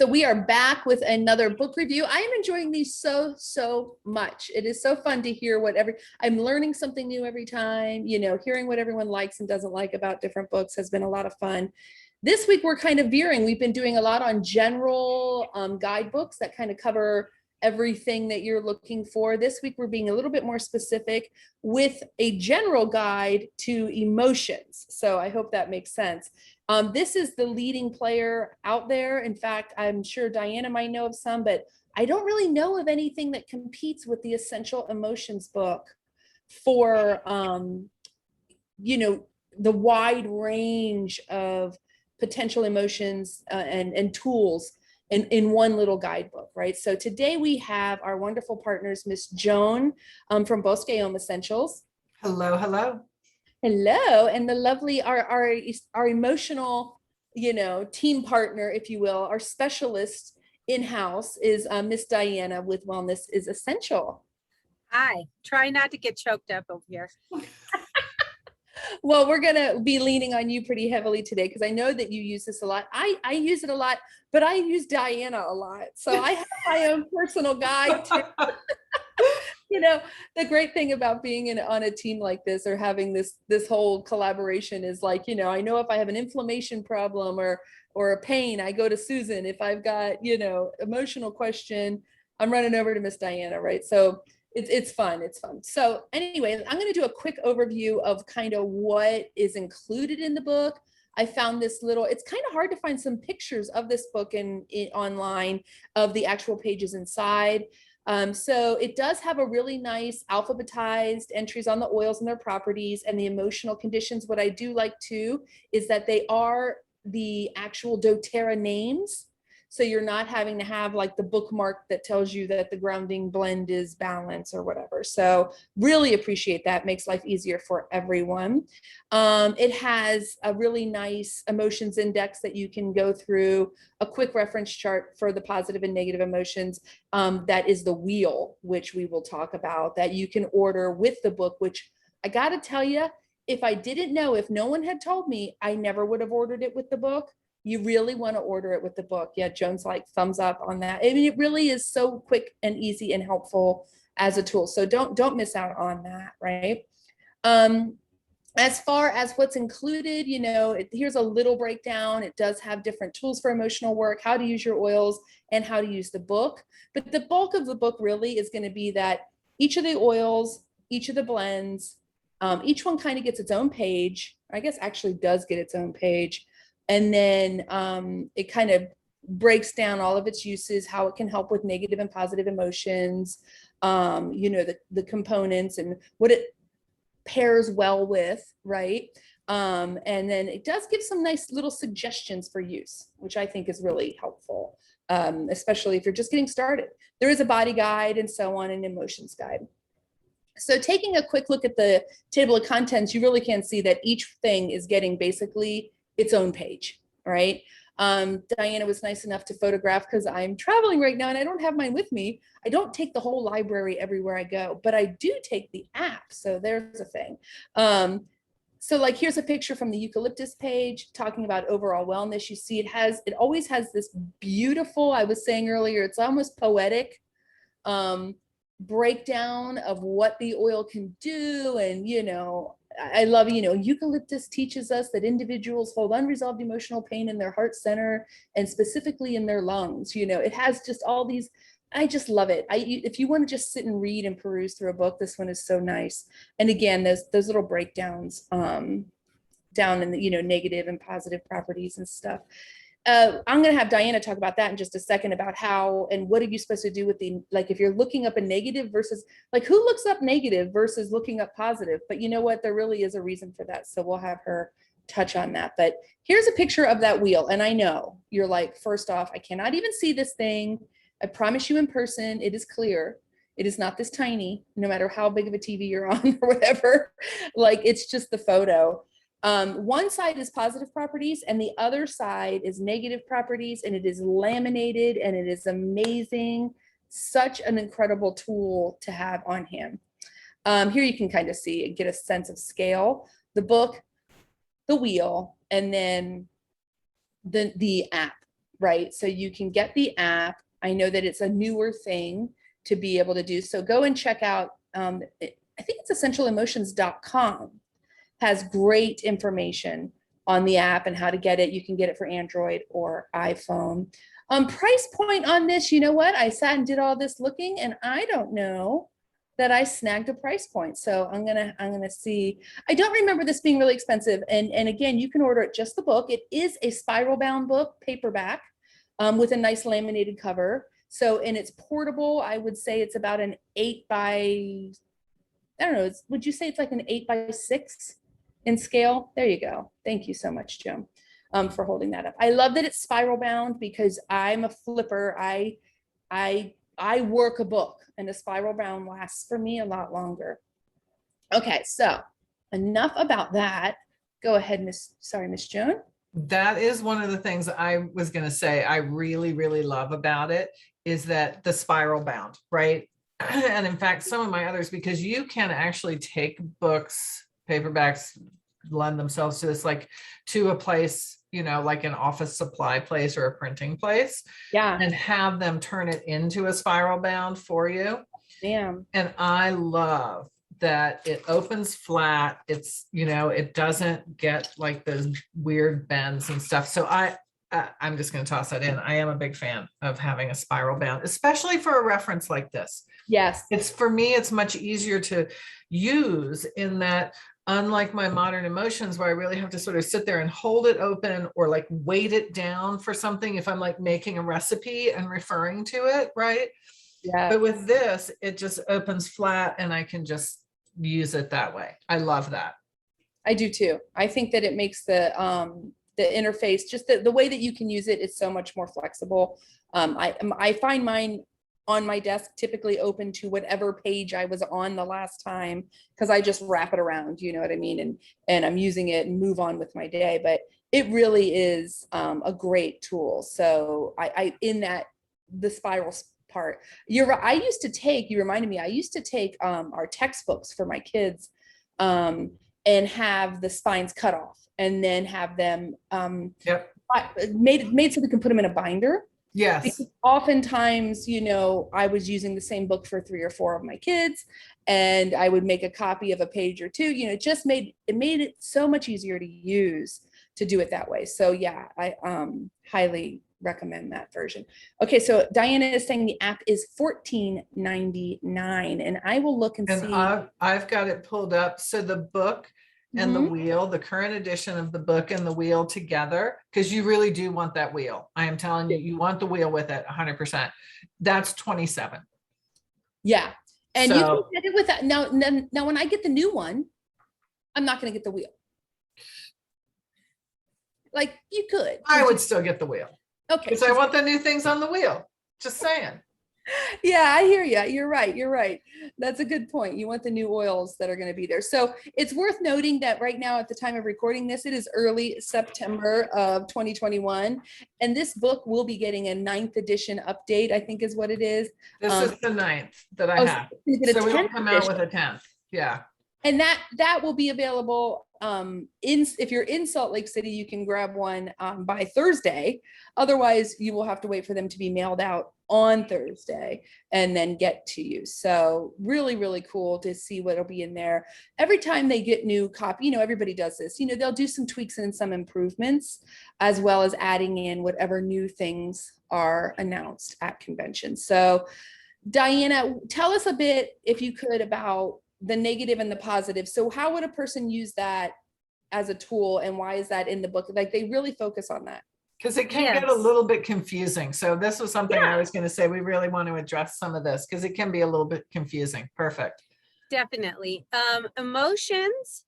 So we are back with another book review. I am enjoying these so much. It is so fun to hear I'm learning something new every time, hearing what everyone likes and doesn't like about different books has been a lot of fun. This week, we're kind of veering. We've been doing a lot on general guidebooks that kind of cover everything that you're looking for. This week, we're being a little bit more specific with a general guide to emotions. So I hope that makes sense. This is the leading player out there. In fact, I'm sure Diana might know of some, but I don't really know of anything that competes with the Essential Emotions book for, the wide range of potential emotions and tools in one little guidebook, right? So today we have our wonderful partners, Miss Joan from BosqueOm Essentials. Hello, hello. Hello, and the lovely, our emotional, team partner, if you will, our specialist in-house is Miss Diana with Wellness is Essential. Hi, try not to get choked up over here. Well, we're going to be leaning on you pretty heavily today because I know that you use this a lot. I use it a lot, but I use Diana a lot. So I have my own personal guide too. The great thing about being on a team like this or having this whole collaboration is like, I know if I have an inflammation problem or a pain, I go to Susan. If I've got, emotional question, I'm running over to Miss Diana, right? So it's fun. It's fun. So anyway, I'm going to do a quick overview of kind of what is included in the book. I found this it's kind of hard to find some pictures of this book online of the actual pages inside. So it does have a really nice alphabetized entries on the oils and their properties and the emotional conditions. What I do like too is that they are the actual doTERRA names. So you're not having to have like the bookmark that tells you that the grounding blend is balance or whatever. So really appreciate that. Makes life easier for everyone. It has a really nice emotions index that you can go through, a quick reference chart for the positive and negative emotions. That is the wheel, which we will talk about, that you can order with the book, which I got to tell you, if I didn't know, if no one had told me, I never would have ordered it with the book. You really want to order it with the book. Yeah, Joan's like thumbs up on that. I mean, it really is so quick and easy and helpful as a tool. So don't miss out on that, right? As far as what's included, here's a little breakdown. It does have different tools for emotional work, how to use your oils, and how to use the book. But the bulk of the book really is going to be that each of the oils, each of the blends, each one kind of gets its own page. I guess actually does get its own page. And then it kind of breaks down all of its uses, how it can help with negative and positive emotions, the components and what it pairs well with, right? And then it does give some nice little suggestions for use, which I think is really helpful, especially if you're just getting started. There is a body guide and so on, an emotions guide. So taking a quick look at the table of contents, you really can see that each thing is getting basically its own page, right? Diana was nice enough to photograph because I'm traveling right now and I don't have mine with me. I don't take the whole library everywhere I go, but I do take the app. So there's a thing. So like here's a picture from the eucalyptus page talking about overall wellness. You see it always has this beautiful, I was saying earlier, it's almost poetic breakdown of what the oil can do. And, I love, eucalyptus teaches us that individuals hold unresolved emotional pain in their heart center and specifically in their lungs. It has just all these, I just love it. If you want to just sit and read and peruse through a book, this one is so nice. And again, those little breakdowns down in the, negative and positive properties and stuff. I'm going to have Diana talk about that in just a second, about how and what are you supposed to do with if you're looking up a negative versus who looks up negative versus looking up positive. But you know what, there really is a reason for that. So we'll have her touch on that. But here's a picture of that wheel. And I know you're like, first off, I cannot even see this thing. I promise you in person, it is clear. It is not this tiny, no matter how big of a TV you're on or whatever. It's just the photo. One side is positive properties and the other side is negative properties, and it is laminated and it is amazing. Such an incredible tool to have on hand. Here you can kind of see and get a sense of scale, the book, the wheel, and then the app, right? So you can get the app. I know that it's a newer thing to be able to do. So go and check out, I think it's essentialemotions.com has great information on the app and how to get it. You can get it for Android or iPhone. Price point on this, you know what? I sat and did all this looking and I don't know that I snagged a price point. So I'm gonna see. I don't remember this being really expensive. And again, you can order it just the book. It is a spiral bound book, paperback, with a nice laminated cover. So, and it's portable. I would say it's about an 8 by, I don't know, would you say it's like an 8 by 6 in scale? There you go. Thank you so much, Joan, for holding that up. I love that it's spiral bound because I'm a flipper. I work a book and a spiral bound lasts for me a lot longer. Okay, so enough about that. Go ahead, Miss Joan. That is one of the things I was going to say I really, really love about it is that the spiral bound, right? And in fact, some of my others, because you can actually take books, paperbacks, lend themselves to this, like to a place, you know, like an office supply place or a printing place, and have them turn it into a spiral bound for you. Damn. And I love that it opens flat. It's, you know, it doesn't get like those weird bends and stuff. So I'm just going to toss that in. I am a big fan of having a spiral bound, especially for a reference like this. Yes. It's, for me, it's much easier to use in that, unlike my modern emotions where I really have to sort of sit there and hold it open or like weight it down for something if I'm like making a recipe and referring to it, right? Yeah. But with this, it just opens flat and I can just use it that way. I love that. I do too. I think that it makes the interface, just the way that you can use it is so much more flexible. I find mine on my desk typically open to whatever page I was on the last time because I just wrap it around, you know what I mean? And I'm using it and move on with my day. But it really is a great tool. So I in that the spiral part, you're right. I used to take, you reminded me, I used to take our textbooks for my kids and have the spines cut off and then have them made so we can put them in a binder. Yes. Because oftentimes, you know, I was using the same book for 3 or 4 of my kids and I would make a copy of a page or two, you know, it just made it so much easier to use to do it that way. So yeah, I highly recommend that version. Okay, so Diana is saying the app is $14.99 and I will look and see. I've got it pulled up. So the book and the wheel, the current edition of the book and the wheel together, because you really do want that wheel. I am telling you, you want the wheel with it 100%. That's $27. Yeah. And so, you can get it with that. Now, when I get the new one, I'm not going to get the wheel. Like you could. I would still get the wheel. Okay. Because I want the new things on the wheel. Just saying. Yeah, I hear you. You're right. You're right. That's a good point. You want the new oils that are going to be there. So it's worth noting that right now at the time of recording this, it is early September of 2021. And this book will be getting a 9th edition update, I think is what it is. This is the 9th that I have. So we will come out with a 10th. Yeah. And that will be available if you're in Salt Lake City, you can grab one by Thursday. Otherwise, you will have to wait for them to be mailed out on Thursday and then get to you. So really, really cool to see what'll be in there. Every time they get new copy, you know, everybody does this, you know, they'll do some tweaks and some improvements, as well as adding in whatever new things are announced at convention. So Diana, tell us a bit, if you could, about the negative and the positive. So how would a person use that as a tool and why is that in the book? Like they really focus on that. Because it can get a little bit confusing. So this was something I was going to say, we really want to address some of this because it can be a little bit confusing. Perfect. Definitely. Emotions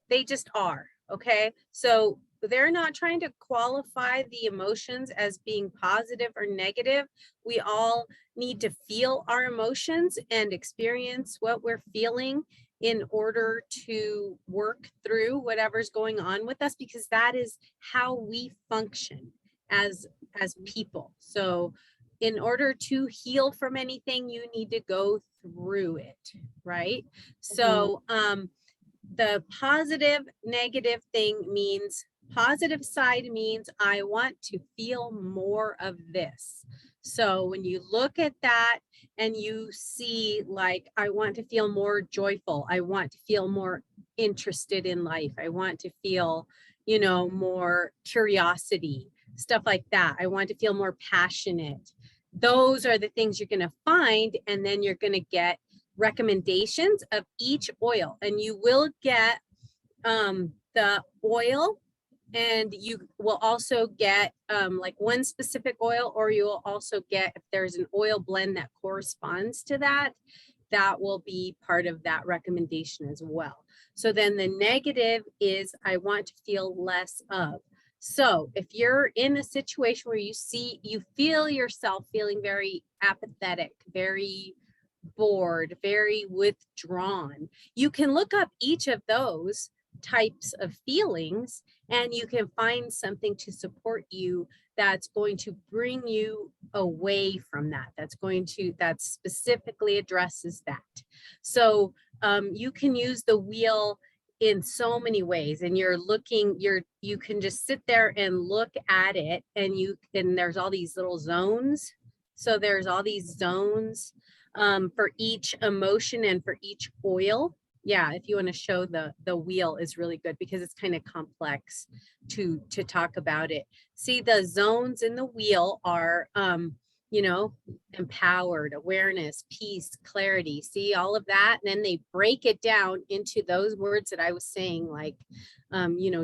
they just are. Okay. So they're not trying to qualify the emotions as being positive or negative. We all need to feel our emotions and experience what we're feeling in order to work through whatever's going on with us, because that is how we function as people. So in order to heal from anything, you need to go through it, right? So the positive negative thing means Positive side means I want to feel more of this. So when you look at that and you see, like, I want to feel more joyful, I want to feel more interested in life, I want to feel, more curiosity, stuff like that. I want to feel more passionate. Those are the things you're going to find, and then you're going to get recommendations of each oil, and you will get the oil, and you will also get like one specific oil, or you will also get, if there's an oil blend that corresponds to that, that will be part of that recommendation as well. So then the negative is I want to feel less of. So if you're in a situation where you feel yourself feeling very apathetic, very bored, very withdrawn, you can look up each of those types of feelings, and you can find something to support you that's going to bring you away from that, that specifically addresses that. So you can use the wheel in so many ways, and you can just sit there and look at it, and there's all these little zones. So there's all these zones for each emotion and for each oil. Yeah, if you want to show the wheel is really good, because it's kind of complex to talk about it. See, the zones in the wheel are empowered, awareness, peace, clarity. See all of that, and then they break it down into those words that I was saying, like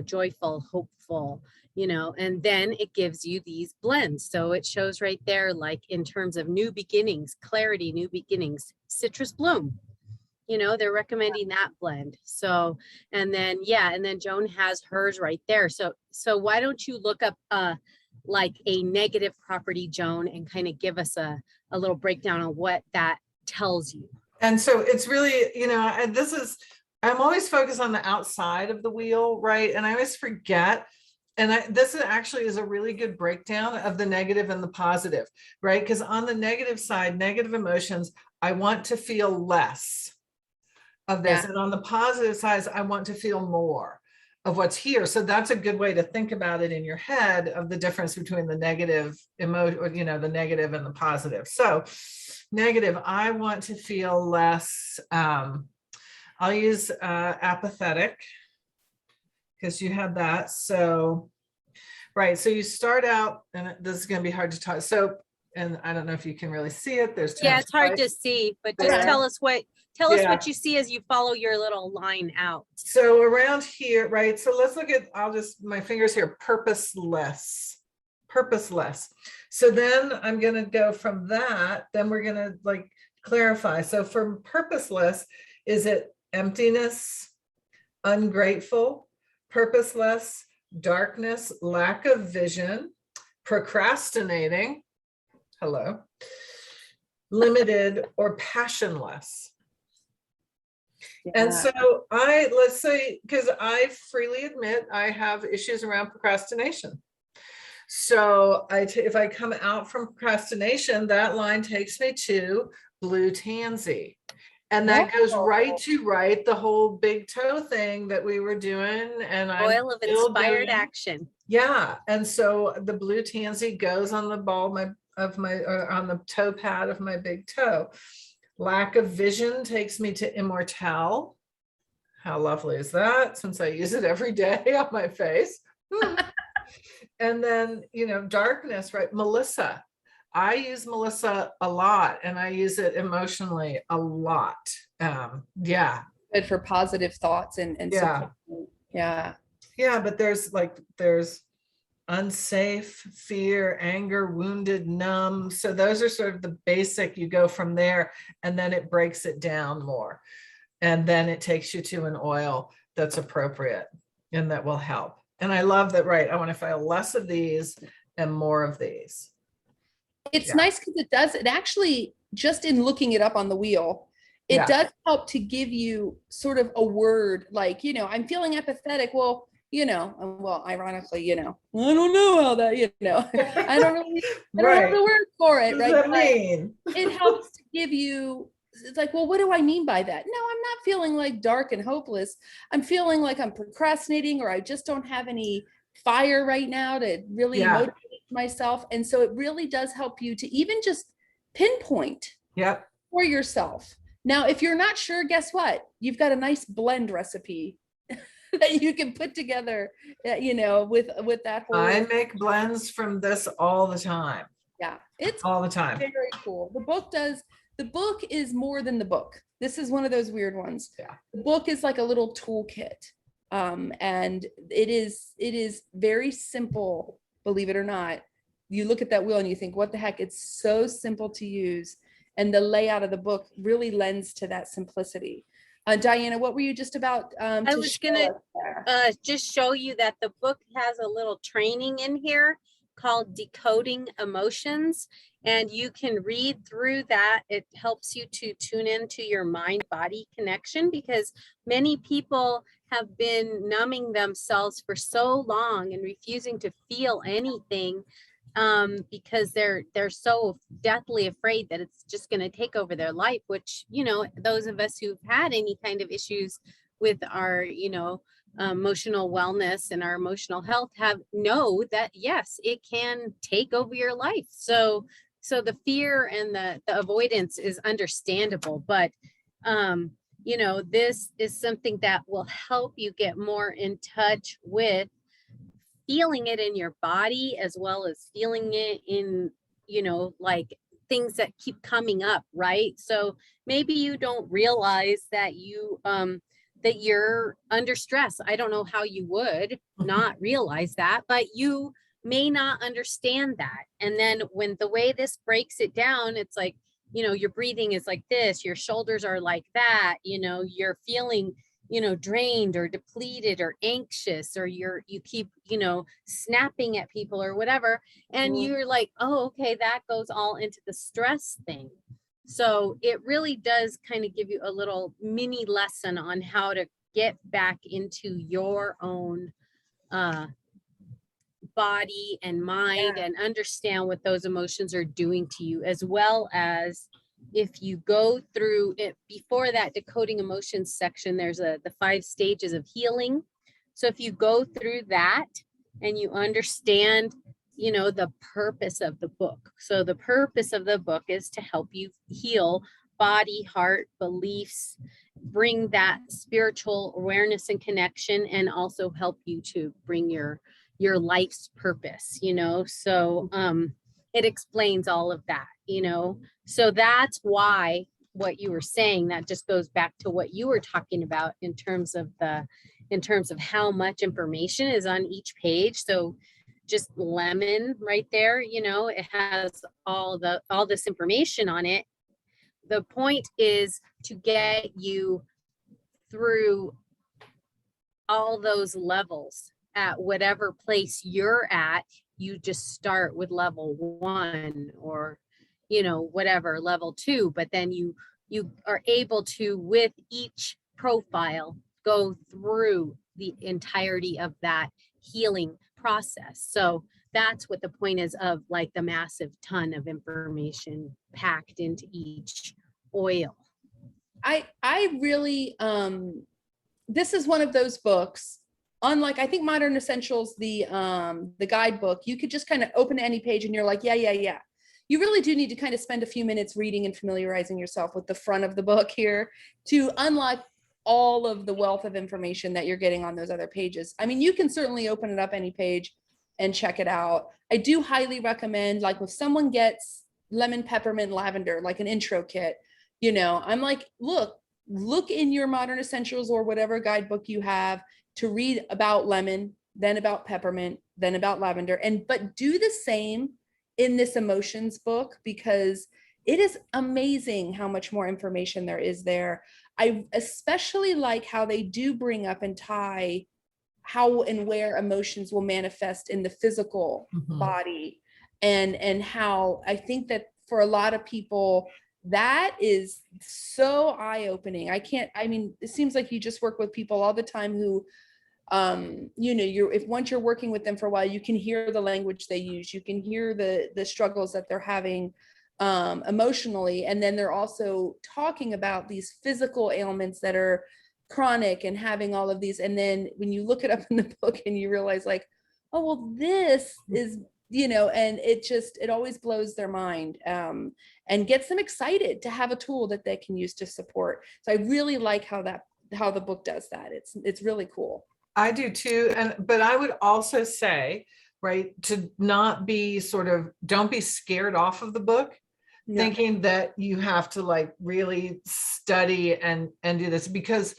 joyful, hopeful, and then it gives you these blends. So it shows right there, like in terms of new beginnings, clarity, new beginnings, citrus bloom. They're recommending that blend. So, and then Joan has hers right there. So why don't you look up like a negative property, Joan, and kind of give us a little breakdown on what that tells you. And so it's really, I'm always focused on the outside of the wheel, right? And I always forget. And this actually is a really good breakdown of the negative and the positive, right? Because on the negative side, negative emotions, I want to feel less of this. Yeah. And on the positive side, I want to feel more of what's here. So that's a good way to think about it in your head, of the difference between the negative emotion, or, the negative and the positive. So negative, I want to feel less, I'll use apathetic, because you have that. So, right. So you start out, and this is going to be hard to talk. So, and I don't know if you can really see it. There's it's hard to see, but just tell us what you see as you follow your little line out. So around here, right? So let's look at, my fingers here, purposeless. So then I'm going to go from that, then we're going to clarify. So from purposeless, is it emptiness, ungrateful, purposeless, darkness, lack of vision, procrastinating, hello, limited, or passionless? Yeah. And so let's say, because I freely admit I have issues around procrastination. So if I come out from procrastination, that line takes me to blue tansy. And that goes right to the whole big toe thing that we were doing. And oil of inspired action. Yeah. And so the blue tansy goes on the ball on the toe pad of my big toe. Lack of vision takes me to immortelle. How lovely is that? Since I use it every day on my face. And then, darkness, right? Melissa. I use Melissa a lot, and I use it emotionally a lot. Yeah. Good for positive thoughts and yeah. Yeah. Yeah. But there's unsafe, fear, anger, wounded, numb. So those are sort of the basic. You go from there, and then it breaks it down more. And then it takes you to an oil that's appropriate and that will help. And I love that, right? I want to feel less of these and more of these. It's nice because it actually, just in looking it up on the wheel, it does help to give you sort of a word, like, I'm feeling apathetic. Well, ironically, I don't know how that, I don't really, I don't have the word for it, right? What does that mean? It helps to give you, it's like, well, what do I mean by that? No, I'm not feeling like dark and hopeless. I'm feeling like I'm procrastinating, or I just don't have any fire right now to really Yeah. motivate myself. And so it really does help you to even just pinpoint Yep. for yourself. Now, if you're not sure, guess what? You've got a nice blend recipe that you can put together, you know, with that whole. I make blends from this all the time. Yeah, it's All the time. very cool. The book is more than the book. This is one of those weird ones. Yeah. The book is like a little toolkit. And it is very simple, believe it or not. You look at that wheel and you think, what the heck? It's so simple to use. And the layout of the book really lends to that simplicity. Diana, what were you just about I to was show gonna us there? just show you that the book has a little training in here called Decoding Emotions, and you can read through that. It helps you to tune into your mind-body connection, because many people have been numbing themselves for so long and refusing to feel anything, because they're so deathly afraid that it's just going to take over their life, which, you know, those of us who've had any kind of issues with our, you know, emotional wellness and our emotional health know that yes, it can take over your life. So the fear and the avoidance is understandable, but you know, this is something that will help you get more in touch with feeling it in your body, as well as feeling it in, you know, like things that keep coming up, right? So maybe you don't realize that that you're under stress. I don't know how you would not realize that, but you may not understand that. And then when the way this breaks it down, it's like, you know, your breathing is like this, your shoulders are like that, you know, you're feeling, you know, drained or depleted or anxious, or you keep, you know, snapping at people or whatever. And you're like, oh, okay, that goes all into the stress thing. So it really does kind of give you a little mini lesson on how to get back into your own body and mind, and understand what those emotions are doing to you, as well as if you go through it before that decoding emotions section, there's the 5 stages of healing. So if you go through that and you understand, you know, the purpose of the book. So the purpose of the book is to help you heal body, heart, beliefs, bring that spiritual awareness and connection, and also help you to bring your life's purpose, you know. So it explains all of that, you know. So that's why what you were saying, that just goes back to what you were talking about in terms of how much information is on each page. So just lemon right there, you know, it has all this information on it. The point is to get you through all those levels. At whatever place you're at, you just start with level 1, or, you know, whatever, level 2, but then you are able to, with each profile, go through the entirety of that healing process. So that's what the point is of like the massive ton of information packed into each oil. I really this is one of those books, unlike I think Modern Essentials, the guidebook, you could just kind of open any page and you're like, yeah. You really do need to kind of spend a few minutes reading and familiarizing yourself with the front of the book here to unlock all of the wealth of information that you're getting on those other pages. I mean, you can certainly open it up any page and check it out. I do highly recommend, like if someone gets lemon, peppermint, lavender, like an intro kit, you know, I'm like, look in your Modern Essentials or whatever guidebook you have to read about lemon, then about peppermint, then about lavender, but do the same in this emotions book, because it is amazing how much more information there is there. I especially like how they do bring up and tie how and where emotions will manifest in the physical body, and how I think that for a lot of people, that is so eye-opening. I mean, it seems like you just work with people all the time who, you know, if once you're working with them for a while, you can hear the language they use, you can hear the struggles that they're having emotionally, and then they're also talking about these physical ailments that are chronic and having all of these. And then when you look it up in the book and you realize like, oh, well, this is, you know, and it always blows their mind, and gets them excited to have a tool that they can use to support. So I really like how the book does that. It's really cool. I do too. But I would also say, right, to not be don't be scared off of the book, Yeah. thinking that you have to like really study and do this, because,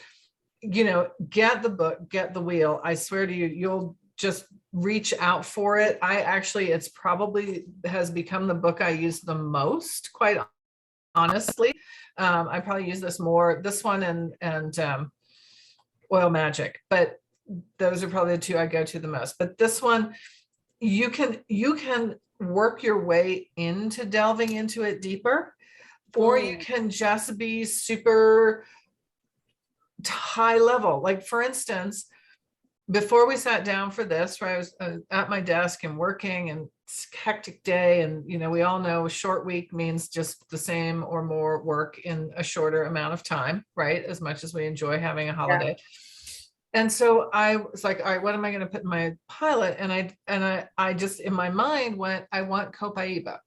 you know, get the book, get the wheel. I swear to you, you'll just reach out for it. It's probably has become the book I use the most, quite honestly. I probably use this one and Oil Magic, but those are probably the two I go to the most. But this one, you can work your way into delving into it deeper, or you can just be super high level. Like, for instance, before we sat down for this, where I was at my desk and working, and it's a hectic day, and you know, we all know a short week means just the same or more work in a shorter amount of time, right? As much as we enjoy having a holiday. Yeah. And so I was like, all right, what am I going to put in my pilot? And I just, in my mind went, I want Copaiba.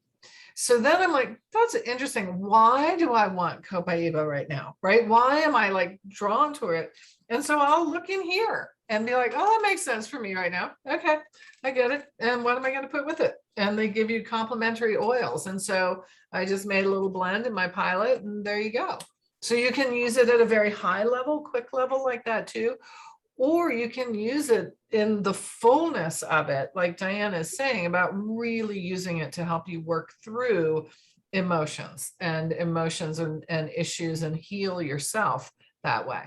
So then I'm like, that's interesting. Why do I want Copaiba right now? Right? Why am I like drawn to it? And so I'll look in here and be like, oh, that makes sense for me right now. Okay, I get it. And what am I going to put with it? And they give you complementary oils. And so I just made a little blend in my pilot, and there you go. So you can use it at a very high level, quick level like that too. Or you can use it in the fullness of it, like Diana is saying, about really using it to help you work through emotions and issues and heal yourself that way.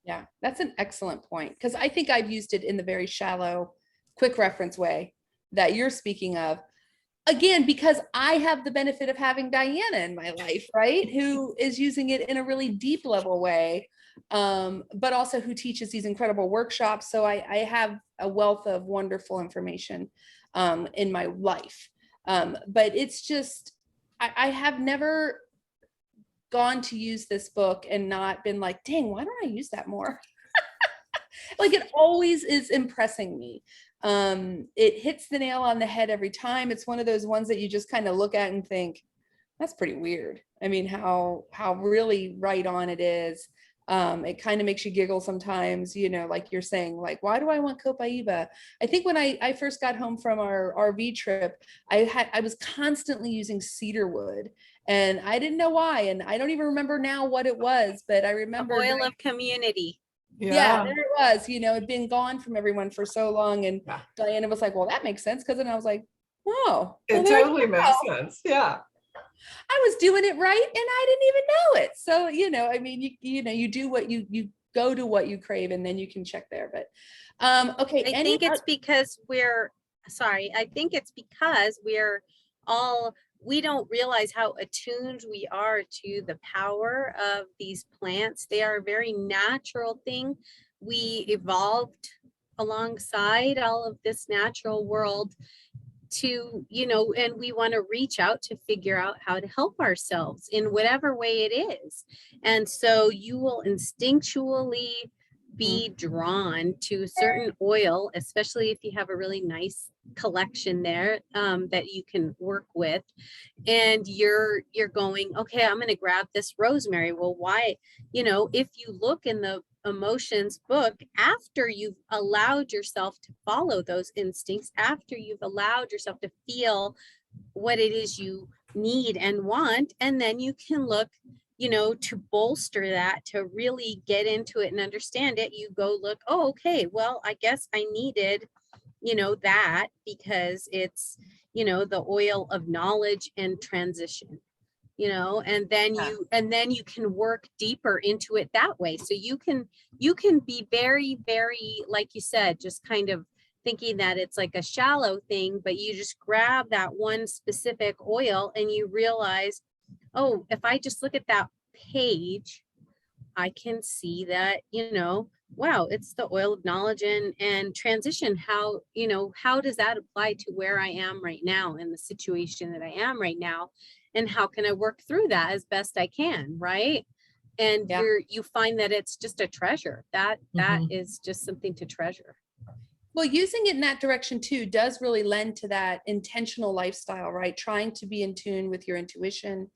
Yeah, that's an excellent point, because I think I've used it in the very shallow, quick reference way that you're speaking of. Again, because I have the benefit of having Diana in my life, right? Who is using it in a really deep level way, but also who teaches these incredible workshops. So I have a wealth of wonderful information in my life. But it's just, I have never gone to use this book and not been like, dang, why don't I use that more? Like, it always is impressing me. It hits the nail on the head every time. It's one of those ones that you just kind of look at and think, that's pretty weird. I mean, how really right on it is. It kind of makes you giggle sometimes, you know, like you're saying, like, why do I want Copaiba? I think when I first got home from our RV trip, I was constantly using cedar wood, and I didn't know why. And I don't even remember now what it was, but I remember the oil of community. Yeah, there it was. You know, it'd been gone from everyone for so long. And yeah. Diana was like, well, that makes sense. Because then I was like, oh, it totally makes sense. Yeah. I was doing it right, and I didn't even know it. So, you know, I mean, you do what you go to what you crave, and then you can check there. But okay. I think it's because we don't realize how attuned we are to the power of these plants. They are a very natural thing. We evolved alongside all of this natural world to, you know, and we want to reach out to figure out how to help ourselves in whatever way it is. And so you will instinctually be drawn to a certain oil, especially if you have a really nice collection there that you can work with, and you're going, okay, I'm going to grab this rosemary. Well, why? You know, if you look in the emotions book, after you've allowed yourself to follow those instincts, after you've allowed yourself to feel what it is you need and want, and then you can look, you know, to bolster that, to really get into it and understand it, you go look, oh, okay, well, I guess I needed, you know, that because it's, you know, the oil of knowledge and transition, you know, and then you can work deeper into it that way. So you can be very, very, like you said, just kind of thinking that it's like a shallow thing, but you just grab that one specific oil and you realize, oh, if I just look at that page, I can see that, you know, wow, it's the oil of knowledge and transition. How, you know, how does that apply to where I am right now in the situation that I am right now? And how can I work through that as best I can, right? And you find that it's just a treasure. That is just something to treasure. Well, using it in that direction too does really lend to that intentional lifestyle, right? Trying to be in tune with your intuition,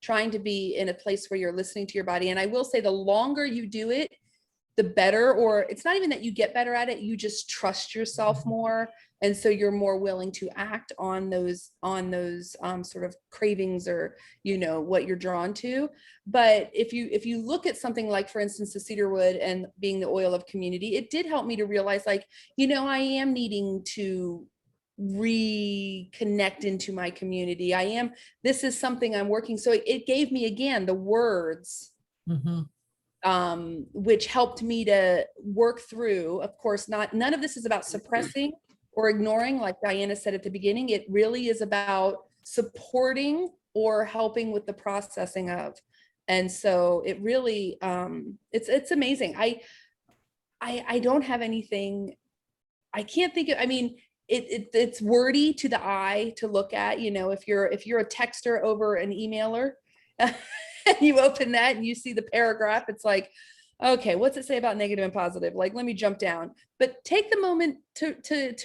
trying to be in a place where you're listening to your body. And I will say the longer you do it, the better, or it's not even that you get better at it, you just trust yourself more. And so you're more willing to act on those sort of cravings, or, you know, what you're drawn to. But if you look at something like, for instance, the cedarwood and being the oil of community, it did help me to realize, like, you know, I am needing to reconnect into my community. This is something I'm working. So it gave me, again, the words, which helped me to work through. Of course, none of this is about suppressing or ignoring, like Diana said at the beginning. It really is about supporting or helping with the processing of. And so it really, it's amazing. I don't have anything, I can't think of, I mean, it's wordy to the eye to look at, you know, if you're a texter over an emailer, and you open that and you see the paragraph, it's like, okay, what's it say about negative and positive? Like, let me jump down. But take the moment to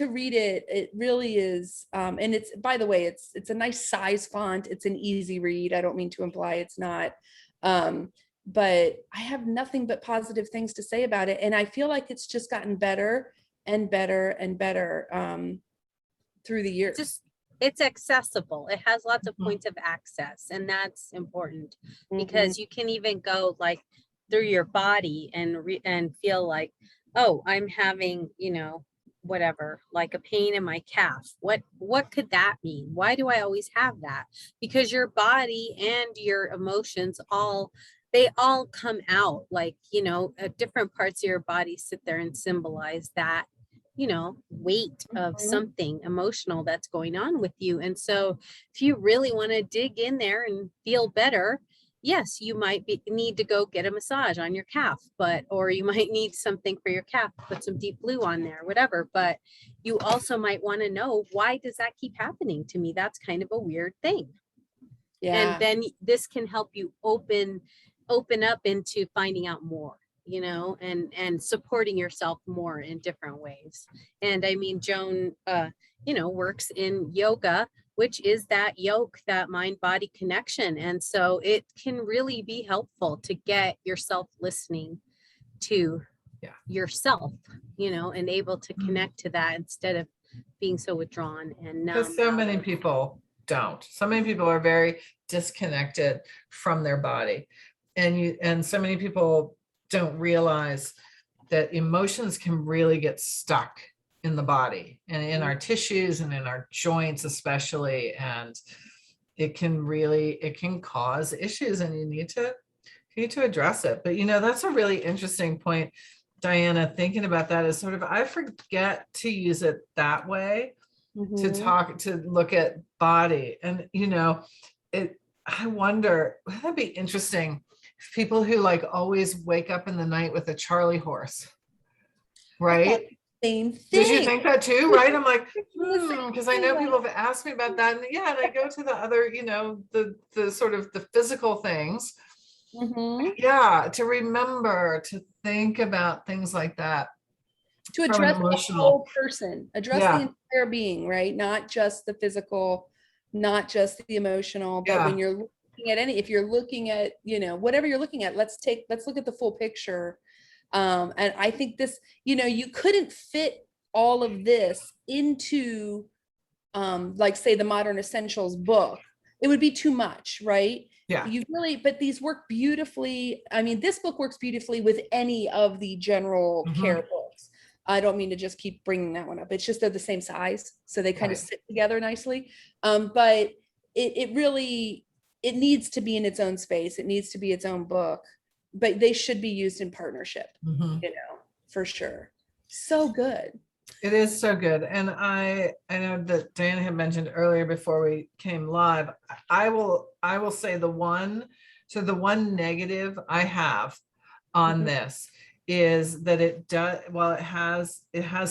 read it. It really is, and it's, by the way, it's a nice size font. It's an easy read. I don't mean to imply it's not, but I have nothing but positive things to say about it. And I feel like it's just gotten better and better and better through the years. It's accessible. It has lots of points of access, and that's important, because you can even go like through your body and feel like, oh, I'm having, you know, whatever, like a pain in my calf. What could that mean? Why do I always have that? Because your body and your emotions they all come out, like, you know, different parts of your body sit there and symbolize that, you know, weight of something emotional that's going on with you. And so if you really want to dig in there and feel better, yes, you might need to go get a massage on your calf, or you might need something for your calf, put some deep blue on there, whatever. But you also might want to know, why does that keep happening to me? That's kind of a weird thing. Yeah. And then this can help you open up into finding out more, you know, and supporting yourself more in different ways. And I mean, Joan, you know, works in yoga, which is that yoke, that mind-body connection. And so it can really be helpful to get yourself listening to yourself, you know, and able to connect to that instead of being so withdrawn and numb. Because so many people don't. So many people are very disconnected from their body. And so many people don't realize that emotions can really get stuck in the body and in our tissues and in our joints especially, and it can cause issues, and you need to address it. But you know, that's a really interesting point, Diana. Thinking about that is sort of, I forget to use it that way, to look at body. And you know, I wonder, would that be interesting, people who like always wake up in the night with a Charlie horse, right? Same thing. Did you think that too? Right? I'm like, because I know people have asked me about that. And yeah, and I go to the other, you know, the sort of the physical things. Yeah, to remember to think about things like that. To address the whole person, address the entire being, right? Not just the physical, not just the emotional, but when you're looking at if you're looking at, you know, whatever you're looking at, let's look at the full picture. And I think this, you know, you couldn't fit all of this into, like say the Modern Essentials book. It would be too much, right? Yeah. But these work beautifully. I mean, this book works beautifully with any of the general care books. I don't mean to just keep bringing that one up. It's just they're the same size, so they kind of sit together nicely. But it really, it needs to be in its own space. It needs to be its own book, but they should be used in partnership, you know, for sure. So good. It is so good. And I know that Diana had mentioned earlier before we came live, I will say the one negative I have on this is that it does, while it has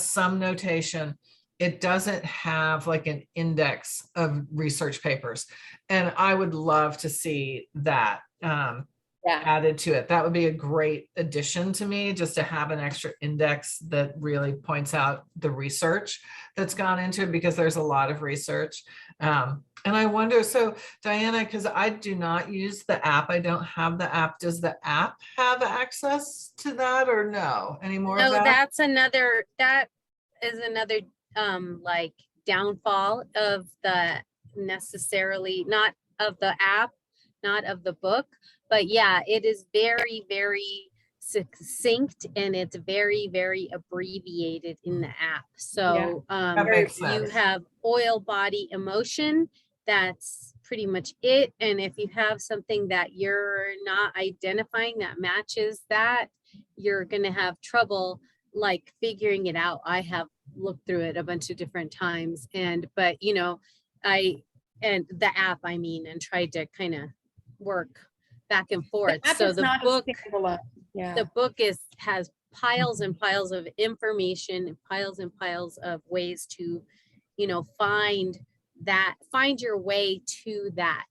some notation, it doesn't have like an index of research papers. And I would love to see that. Yeah. added to it. That would be a great addition to me, just to have an extra index that really points out the research that's gone into it, because there's a lot of research. And I wonder, so Diana, because I do not use the app, I don't have the app. Does the app have access to that, or no? Any more of No, that? that is another like downfall of the necessarily, not of the app, not of the book, but yeah, it is very, very succinct, and it's very, very abbreviated in the app. So That makes you sense. have oil, body, emotion. That's pretty much it. And if you have something that you're not identifying that matches that, you're going to have trouble like figuring it out. I have looked through it a bunch of different times, but and the app, I mean, and tried to kind of work back and forth. The app So is the not a book, standalone. Yeah. the book has piles and piles of information, piles and piles of ways to, find your way to that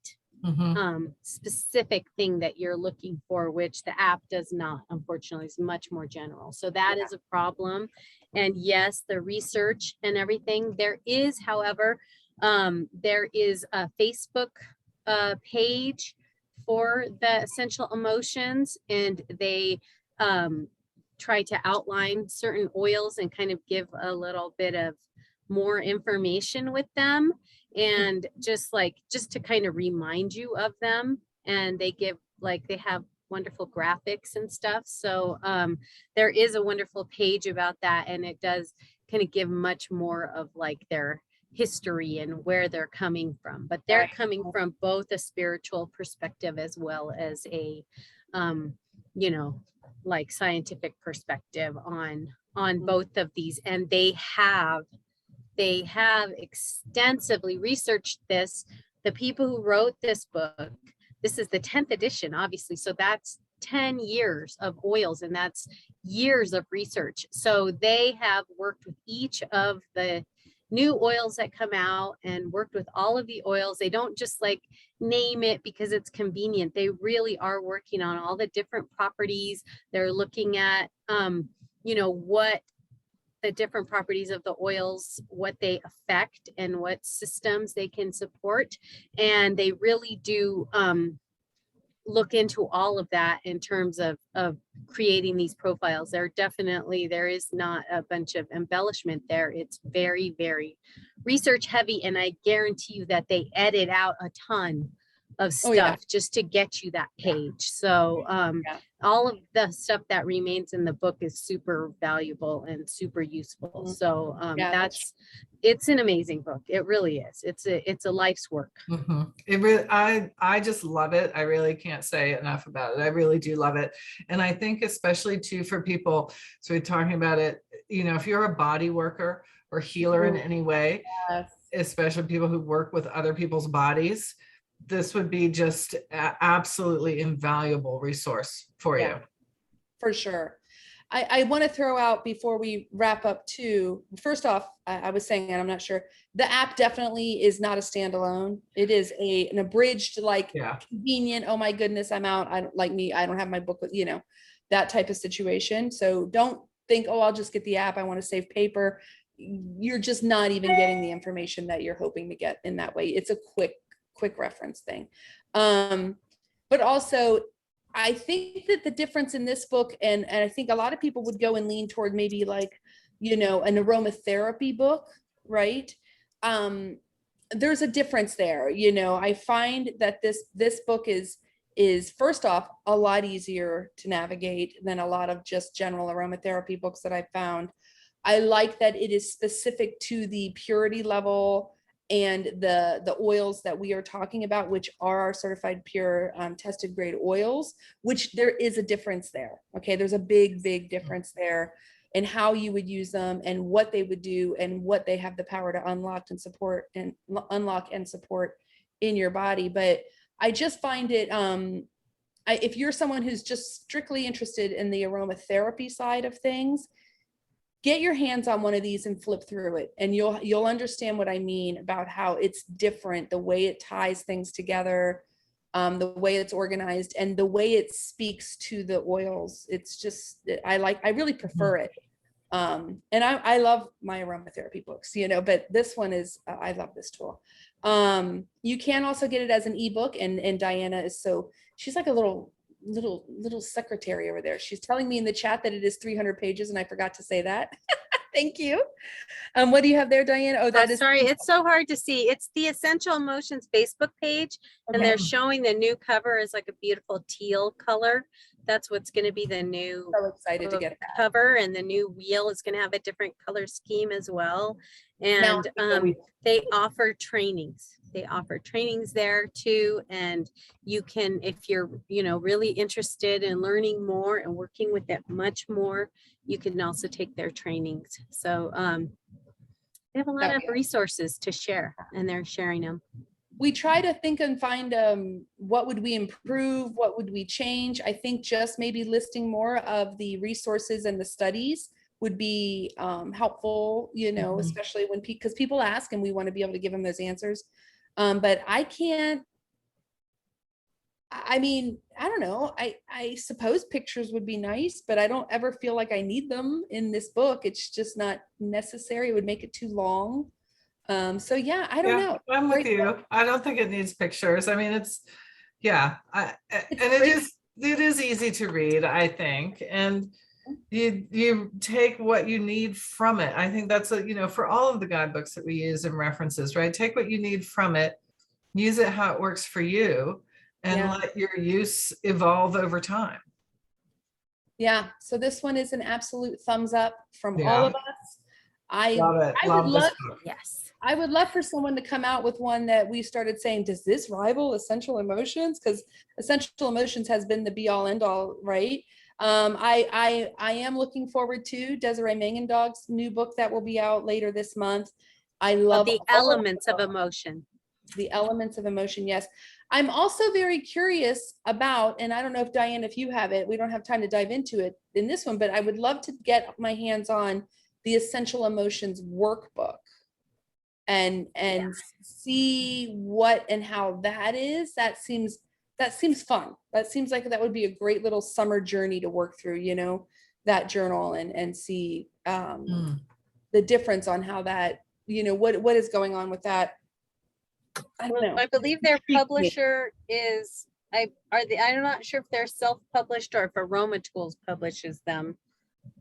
specific thing that you're looking for, which the app does not, unfortunately. Is much more general. So that is a problem. And yes, the research and everything, there is, however, there is a Facebook page for the essential emotions, and they try to outline certain oils and kind of give a little bit of more information with them, and just to kind of remind you of them. And they have wonderful graphics and stuff. So there is a wonderful page about that, and it does kind of give much more of like their history and where they're coming from, but they're coming from both a spiritual perspective as well as a like scientific perspective on both of these. And they have extensively researched this. The people who wrote this book, this is the 10th edition, obviously, so that's 10 years of oils, and that's years of research. So they have worked with each of the new oils that come out and worked with all of the oils. They don't just like name it because it's convenient. They really are working on all the different properties. They're looking at what the different properties of the oils, what they affect, and what systems they can support. And they really do look into all of that in terms of creating these profiles. There is not a bunch of embellishment there. It's very, very research heavy. And I guarantee you that they edit out a ton of stuff just to get you that page. So all of the stuff that remains in the book is super valuable and super useful. So it's an amazing book. It really is. It's a life's work. It really, I just love it. I really can't say enough about it. I really do love it. And I think especially too for people, so we're talking about it, if you're a body worker or healer in any way, especially people who work with other people's bodies, this would be just absolutely invaluable resource for you. For sure. I want to throw out before we wrap up too. First off, I was saying, and I'm not sure, the app definitely is not a standalone. It is an abridged, convenient, oh my goodness, I'm out. I don't have my book with, that type of situation. So don't think, oh, I'll just get the app. I want to save paper. You're just not even getting the information that you're hoping to get in that way. It's a quick reference thing. But also, I think that the difference in this book, and I think a lot of people would go and lean toward maybe an aromatherapy book, right? There's a difference there. I find that this book is first off a lot easier to navigate than a lot of just general aromatherapy books that I've found. I like that it is specific to the purity level and the oils that we are talking about, which are our certified pure tested grade oils, which there is a difference there. Okay, there's a big difference there in how you would use them and what they would do and what they have the power to unlock and support in your body. But I just find it, if you're someone who's just strictly interested in the aromatherapy side of things, get your hands on one of these and flip through it, and you'll understand what I mean about how it's different, the way it ties things together. the way it's organized and the way it speaks to the oils. It's just, I really prefer it. And I love my aromatherapy books, but this one is, I love this tool. You can also get it as an ebook, and Diana is she's like a little secretary over there. She's telling me in the chat that it is 300 pages, and I forgot to say that. Thank you. What do you have there, Diana? Oh, that is. Sorry, it's so hard to see. It's the Essential Emotions Facebook page, and they're showing the new cover is like a beautiful teal color. That's what's going to be the new So excited to get that cover, and the new wheel is going to have a different color scheme as well. And they offer trainings. They offer trainings there too. And you can, if you're, really interested in learning more and working with it much more, you can also take their trainings. So they have a lot of resources to share, and they're sharing them. We try to think and find what would we improve, what would we change. I think just maybe listing more of the resources and the studies would be helpful, especially when because people ask and we want to be able to give them those answers. But I can't, I don't know. I suppose pictures would be nice, but I don't ever feel like I need them in this book. It's just not necessary. It would make it too long. So yeah, I don't know. I'm with you. I don't think it needs pictures. It is easy to read, I think. And you take what you need from it. I think that's for all of the guidebooks that we use and references, right? Take what you need from it, use it how it works for you, and let your use evolve over time. Yeah. So this one is an absolute thumbs up from all of us. I would love for someone to come out with one that we started saying, does this rival Essential Emotions? Because Essential Emotions has been the be all end all, right? I am looking forward to Desiree Mangendog's new book that will be out later this month. I love the elements of emotion. The elements of emotion. Yes. I'm also very curious about, and I don't know if Diane, if you have it, we don't have time to dive into it in this one, but I would love to get my hands on the Essential Emotions workbook and see what and how that is. That seems fun. That seems like that would be a great little summer journey to work through, that journal and see the difference on how that, what is going on with that. I don't know. I believe their publisher is, I'm not sure if they're self-published or if Aroma Tools publishes them.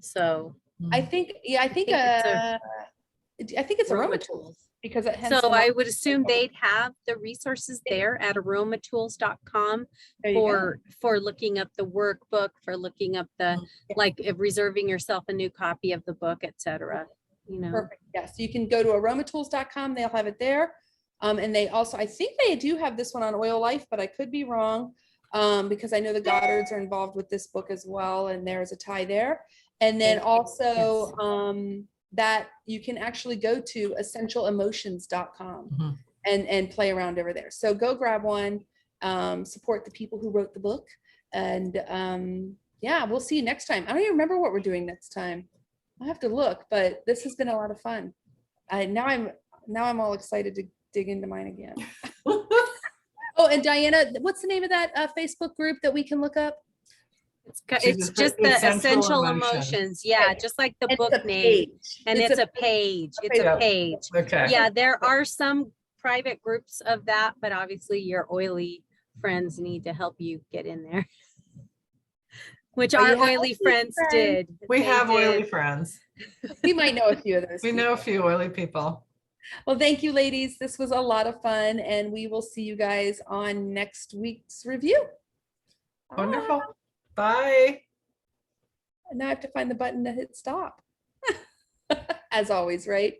So I think it's Aroma Tools because so I would assume they'd have the resources there at aromatools.com for looking up the workbook, for looking up the like reserving yourself a new copy of the book, etc. Perfect. Yes, you can go to aromatools.com. They'll have it there. And they also, I think they do have this one on Oil Life, but I could be wrong because I know the Goddards are involved with this book as well, and there's a tie there. And then also that you can actually go to essentialemotions.com and play around over there. So go grab one, support the people who wrote the book, and we'll see you next time. I don't even remember what we're doing next time. I'll have to look, but this has been a lot of fun. Now I'm all excited to dig into mine again. Oh, and Diana, what's the name of that Facebook group that we can look up? It's just the Essential Emotions. Yeah, just like the book name. And it's a page. It's a page. Okay. Yeah, there are some private groups of that, but obviously your oily friends need to help you get in there. Which our oily friends did. We have oily friends. We might know a few of those. We know a few oily people. Well, thank you, ladies. This was a lot of fun, and we will see you guys on next week's review. Wonderful. Bye. Now I have to find the button to hit stop. As always, right?